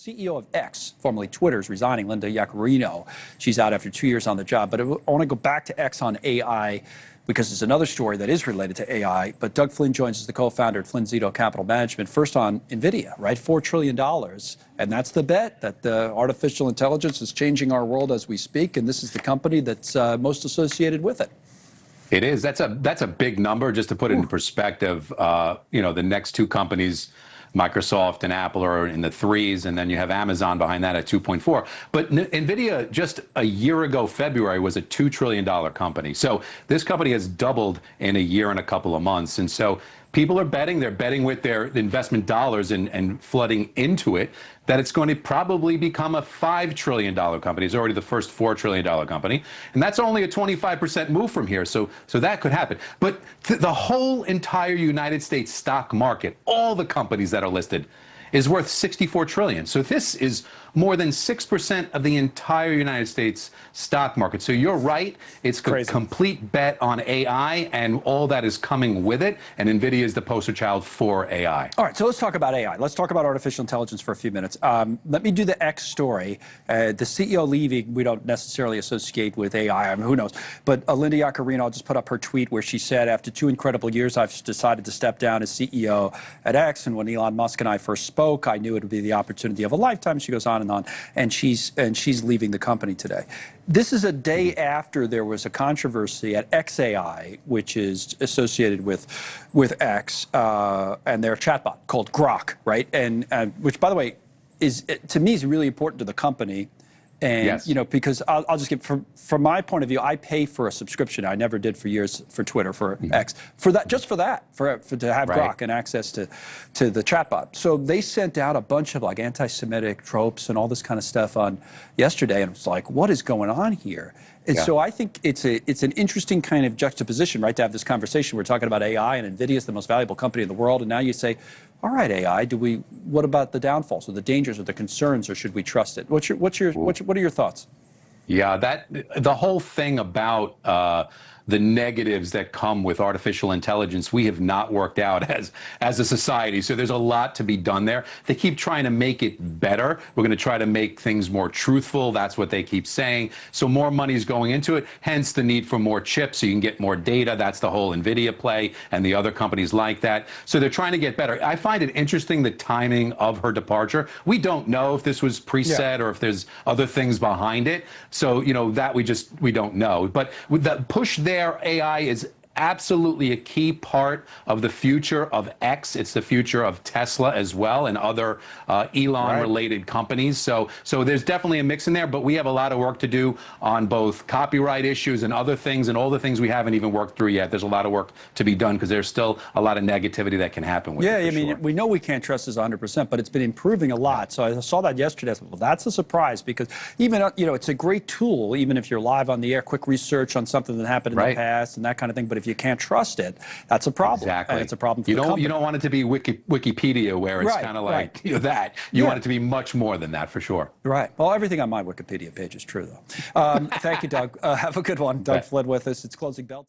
CEO of X, formerly Twitter, is resigning, Linda Yaccarino. She's out after 2 years on the job. But I want to go back to X on AI because it's another story that is related to AI. But Doug Flynn joins as the co-founder at Flynn Zito Capital Management, first on Nvidia, right? $4 trillion. And that's the bet, that the artificial intelligence is changing our world as we speak. And this is the company that's most associated with it. It is. That's a big number. Just to put it into perspective, the next two companies, Microsoft and Apple, are in the threes, and then you have Amazon behind that at 2.4. But Nvidia, just a year ago, February, was a $2 trillion company. So this company has doubled in a year and a couple of months. And so people are betting, they're betting with their investment dollars and flooding into it, that it's going to probably become a $5 trillion company. It's already the first $4 trillion company. And that's only a 25% move from here. So that could happen. But the whole entire United States stock market, all the companies that are listed, is worth $64 trillion. So this is more than 6% of the entire United States stock market. So you're right. It's a complete bet on AI and all that is coming with it. And Nvidia is the poster child for AI. All right, so let's talk about AI. Let's talk about artificial intelligence for a few minutes. Let me do the X story. The CEO leaving, we don't necessarily associate with AI. I mean, who knows? But Linda Yaccarino, I'll just put up her tweet where she said, after 2 incredible years, I've decided to step down as CEO at X. And when Elon Musk and I first spoke, I knew it would be the opportunity of a lifetime. She goes on, and she's leaving the company today. This is a day after there was a controversy at XAI, which is associated with X, and their chatbot called Grok, right? And which, by the way, is to me is really important to the company. And, yes. Because I'll just give, from my point of view, I pay for a subscription. I never did for years for Twitter, for X, for that, just for that, for to have Grok and access to the chatbot. So they sent out a bunch of like anti-Semitic tropes and all this kind of stuff on yesterday. And it's like, what is going on here? And so I think it's an interesting kind of juxtaposition, right, to have this conversation. We're talking about AI, and Nvidia is the most valuable company in the world. And now you say, all right, AI, what about the downfalls or the dangers or the concerns, or should we trust it? What are your thoughts? Yeah, the whole thing about the negatives that come with artificial intelligence, we have not worked out as a society. So there's a lot to be done there. They keep trying to make it better. We're going to try to make things more truthful. That's what they keep saying. So more money is going into it, hence the need for more chips so you can get more data. That's the whole Nvidia play and the other companies like that. So they're trying to get better. I find it interesting, the timing of her departure. We don't know if this was preset or if there's other things behind it. So, that we don't know. But with the push there, AI is absolutely a key part of the future of X. It's the future of Tesla as well and other Elon-related companies. So there's definitely a mix in there, but we have a lot of work to do on both copyright issues and other things, and all the things we haven't even worked through yet. There's a lot of work to be done because there's still a lot of negativity that can happen with it. Yeah, I mean, we know we can't trust this 100%, but it's been improving a lot. So I saw that yesterday. I said, well, that's a surprise, because even, it's a great tool, even if you're live on the air, quick research on something that happened in the past and that kind of thing. But if you can't trust it, that's a problem. Exactly. And it's a problem for the company. You don't want it to be Wikipedia, where it's kind of like that. You want it to be much more than that, for sure. Right. Well, everything on my Wikipedia page is true, though. Thank you, Doug. Have a good one. Doug Flynn with us. It's Closing Bell.